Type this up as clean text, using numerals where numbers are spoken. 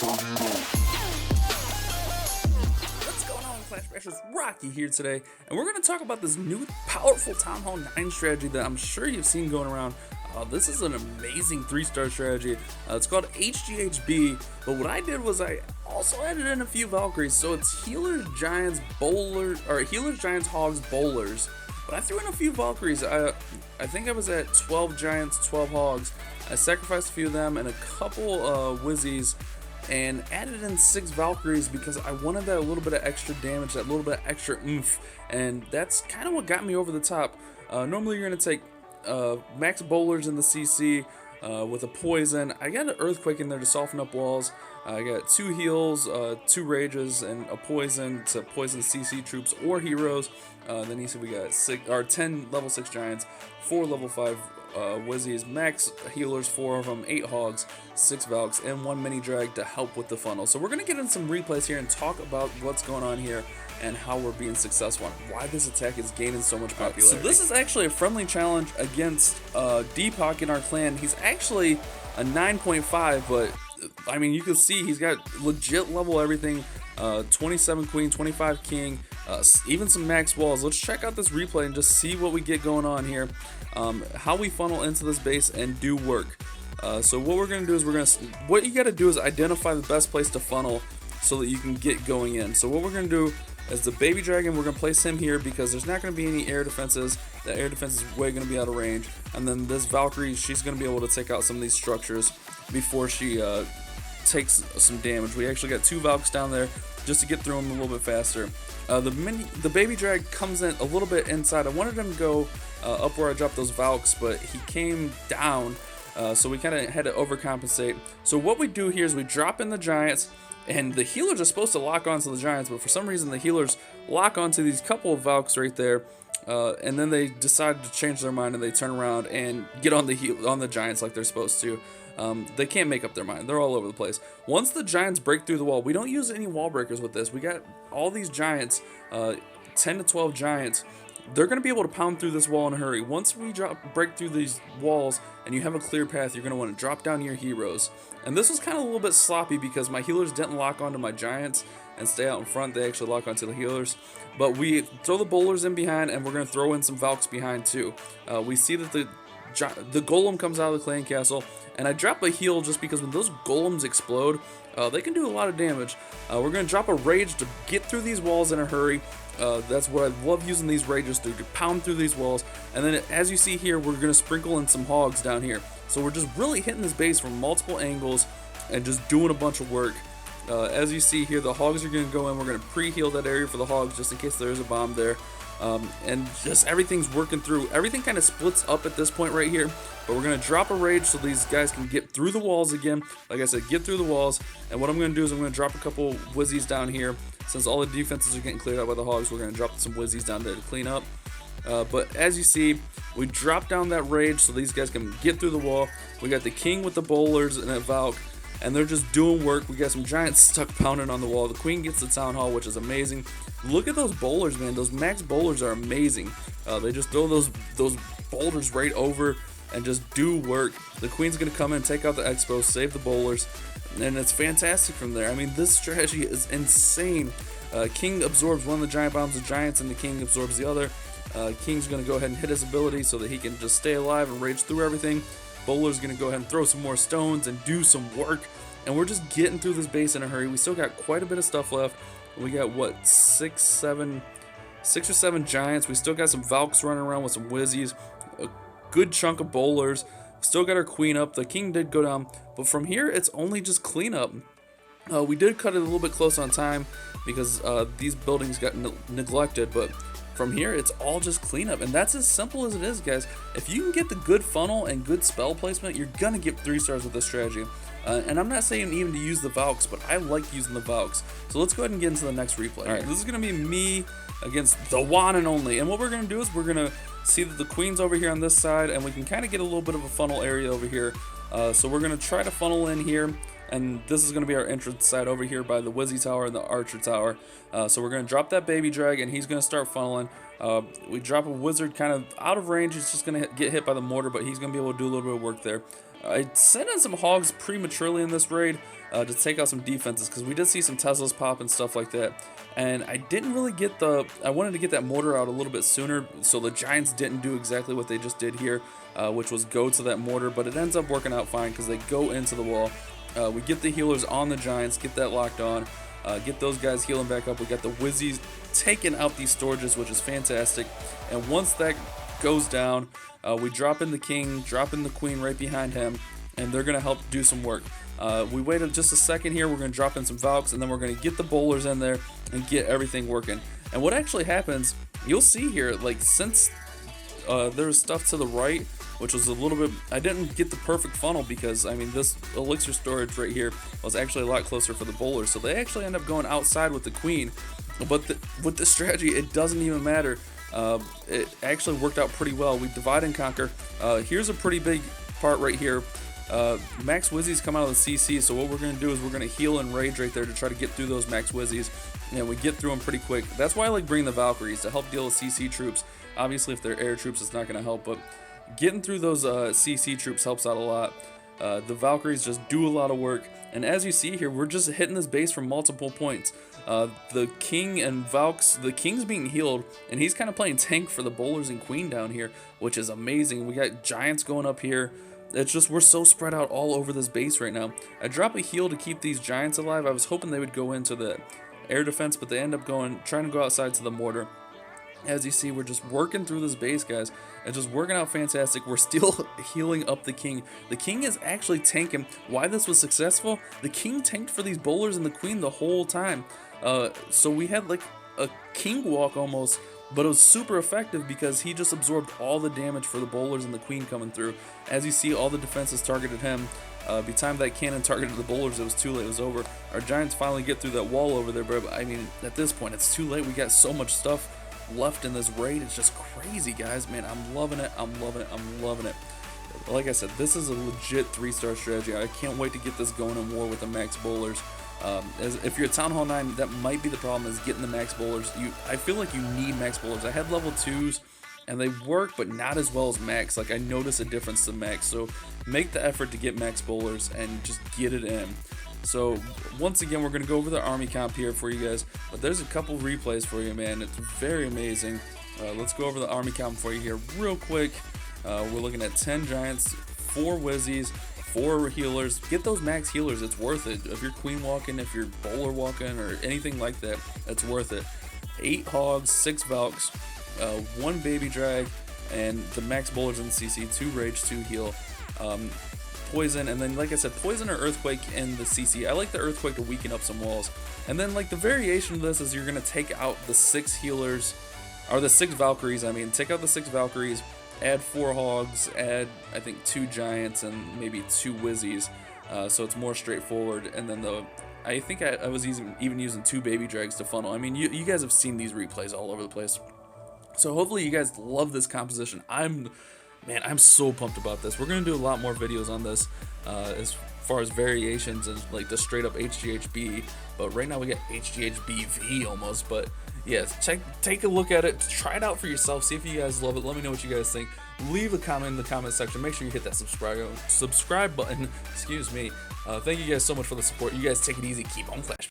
What's going on, Clash Bashers? Rocky here today, and we're going to talk about this new powerful Town Hall 9 strategy that I'm sure you've seen going around. This is an amazing 3-star strategy. It's called HGHB, but what I did was I also added in a few Valkyries, so it's Healers, Giants, Healers, Giants, Hogs, Bowlers. But I threw in a few Valkyries. I think I was at 12 Giants, 12 Hogs. I sacrificed a few of them and a couple Wizzies, and added in 6 Valkyries because I wanted that a little bit of extra damage, that little bit of extra oomph, and that's kind of what got me over the top. Normally you're going to take max bowlers in the CC with a poison. I got an earthquake in there to soften up walls. I got 2 heals, 2 rages, and a poison to poison CC troops or heroes. Then you see we got 10 level 6 giants, 4 level 5 Wizzies, max healers, 4 of them, 8 hogs, 6 Valks, and 1 mini drag to help with the funnel. So we're going to get in some replays here and talk about what's going on here and how we're being successful and why this attack is gaining so much popularity. So this is actually a friendly challenge against Deepak in our clan. He's actually a 9.5, but I mean, you can see he's got legit level everything. 27 queen, 25 king, even some max walls. Let's check out this replay and just see what we get going on here, how we funnel into this base and do work. So what we're going to do is what you got to do is identify the best place to funnel so that you can get going in. So what we're going to do is the baby dragon, we're going to place him here because there's not going to be any air defenses. The air defense is way going to be out of range. And then this Valkyrie, she's going to be able to take out some of these structures before she takes some damage. We actually got 2 Valks down there just to get through them a little bit faster. The baby drag comes in a little bit inside. I wanted him to go up where I dropped those Valks, but he came down, so we kind of had to overcompensate. So what we do here is we drop in the giants, and the healers are supposed to lock onto the giants, but for some reason the healers lock onto these couple of Valks right there, and then they decide to change their mind and they turn around and get on the giants like they're supposed to. They can't make up their mind. They're all over the place. Once the giants break through the wall, we don't use any wall breakers with this. We got all these giants, 10 to 12 giants. They're going to be able to pound through this wall in a hurry. Once we break through these walls and you have a clear path, you're going to want to drop down your heroes. And this was kind of a little bit sloppy because my healers didn't lock onto my giants and stay out in front. They actually lock onto the healers. But we throw the bowlers in behind, and we're going to throw in some Valks behind too. We see that the golem comes out of the clan castle, and I drop a heal just because when those golems explode, they can do a lot of damage. We're going to drop a rage to get through these walls in a hurry. That's what I love using these rages to pound through these walls. And then as you see here, we're going to sprinkle in some hogs down here. So we're just really hitting this base from multiple angles and just doing a bunch of work. As you see here, the hogs are going to go in. We're going to pre-heal that area for the hogs just in case there is a bomb there. And just everything's working through. Everything kind of splits up at this point right here, but we're going to drop a rage so these guys can get through the walls again. Like I said, get through the walls. And what I'm going to do is I'm going to drop a couple Wizzies down here. Since all the defenses are getting cleared out by the hogs, we're going to drop some Wizzies down there to clean up. But as you see, we drop down that rage so these guys can get through the wall. We got the king with the bowlers and a Valk, and they're just doing work. We got some giants stuck pounding on the wall. The queen gets the town hall, which is amazing. Look at those bowlers, man. Those max bowlers are amazing. They just throw those boulders right over and just do work. The queen's gonna come in, take out the expos, save the bowlers, and it's fantastic from there. I mean, this strategy is insane. King absorbs one of the giant bombs of giants, and the king absorbs the other. King's gonna go ahead and hit his ability so that he can just stay alive and rage through everything. Bowler's gonna go ahead and throw some more stones and do some work, and we're just getting through this base in a hurry. We still got quite a bit of stuff left. We got what, 6 or 7 giants. We still got some Valks running around with some Wizzies, a good chunk of bowlers. Still got our queen up. The king did go down, but from here it's only just cleanup. We did cut it a little bit close on time because these buildings got neglected, but from here it's all just cleanup, and that's as simple as it is, guys. If you can get the good funnel and good spell placement, you're gonna get 3 stars with this strategy. And I'm not saying even to use the Valks, but I like using the Valks. So let's go ahead and get into the next replay. Alright, this is going to be me against the one and only. And what we're going to do is we're going to see that the queen's over here on this side, and we can kind of get a little bit of a funnel area over here. So we're going to try to funnel in here, and this is going to be our entrance side over here by the Wizzy Tower and the Archer Tower. So we're going to drop that baby drag, and he's going to start funneling. We drop a wizard kind of out of range. He's just going to get hit by the mortar, but he's going to be able to do a little bit of work there. I sent in some Hogs prematurely in this raid to take out some defenses, because we did see some Teslas pop and stuff like that. And I didn't really get I wanted to get that mortar out a little bit sooner, so the Giants didn't do exactly what they just did here, which was go to that mortar, but it ends up working out fine because they go into the wall. We get the healers on the Giants, get that locked on, get those guys healing back up. We got the Wizzies taking out these storages, which is fantastic. And once that goes down, we drop in the king, drop in the queen right behind him, and they're going to help do some work. We waited just a second here. We're going to drop in some Valks, and then we're going to get the bowlers in there and get everything working. And what actually happens, you'll see here, like, since there's stuff to the right, which was a little bit, I didn't get the perfect funnel because, I mean, this elixir storage right here was actually a lot closer for the bowlers, so they actually end up going outside with the queen. But with the strategy, it doesn't even matter. It actually worked out pretty well. We divide and conquer. Here's a pretty big part right here. Max Wizzies come out of the CC, so what we're going to do is we're going to heal and rage right there to try to get through those Max Wizzies, and we get through them pretty quick. That's why I like bringing the Valkyries, to help deal with CC troops. Obviously, if they're air troops, it's not going to help, but getting through those CC troops helps out a lot. The Valkyries just do a lot of work, and as you see here, we're just hitting this base from multiple points. The king and Valks, the king's being healed, and he's kind of playing tank for the bowlers and queen down here, which is amazing. We got Giants going up here. It's just, we're so spread out all over this base right now. I drop a heal to keep these Giants alive. I was hoping they would go into the air defense, but they end up trying to go outside to the mortar. As you see, we're just working through this base, guys. It's just working out fantastic. We're still healing up the king. The king is actually tanking. Why this was successful? The king tanked for these bowlers and the queen the whole time. So we had like a king walk almost, but it was super effective because he just absorbed all the damage for the bowlers and the queen coming through. As you see, all the defenses targeted him. By the time that cannon targeted the bowlers, it was too late. It was over. Our Giants finally get through that wall over there, but I mean, at this point, it's too late. We got so much stuff left in this raid. It's just crazy, guys. Man, I'm loving it. I'm loving it. I'm loving it. Like I said, this is a legit 3-star strategy. I can't wait to get this going in war with the max bowlers. If you're at Town Hall 9, that might be the problem, is getting the max bowlers. I feel like you need max bowlers. I had level 2s, and they work, but not as well as max. Like, I notice a difference to max. So make the effort to get max bowlers and just get it in. So once again, we're going to go over the army comp here for you guys, but there's a couple replays for you, man. It's very amazing. Let's go over the army comp for you here real quick. We're looking at 10 Giants, 4 Wizzies, 4 healers. Get those max healers. It's worth it. If you're queen walking, if you're bowler walking, or anything like that, it's worth it. 8 Hogs, 6 Valks, 1 baby drag, and the max bowlers in the CC, 2 rage, 2 heal. Poison, and then, like I said, poison or earthquake in the CC. I like the earthquake to weaken up some walls. And then, like, the variation of this is you're going to take out the 6 healers, or the 6 Valkyries, I mean. Take out the 6 Valkyries, add 4 Hogs, add, I think, 2 Giants, and maybe 2 Wizzies. So it's more straightforward. And then I think I was even using 2 baby drags to funnel. I mean, you guys have seen these replays all over the place. So hopefully you guys love this composition. Man, I'm so pumped about this. We're going to do a lot more videos on this as far as variations and like the straight up HGHB. But right now we got HGHBV almost. But yeah, take a look at it. Try it out for yourself. See if you guys love it. Let me know what you guys think. Leave a comment in the comment section. Make sure you hit that subscribe button. Excuse me. Thank you guys so much for the support. You guys take it easy. Keep on flashing.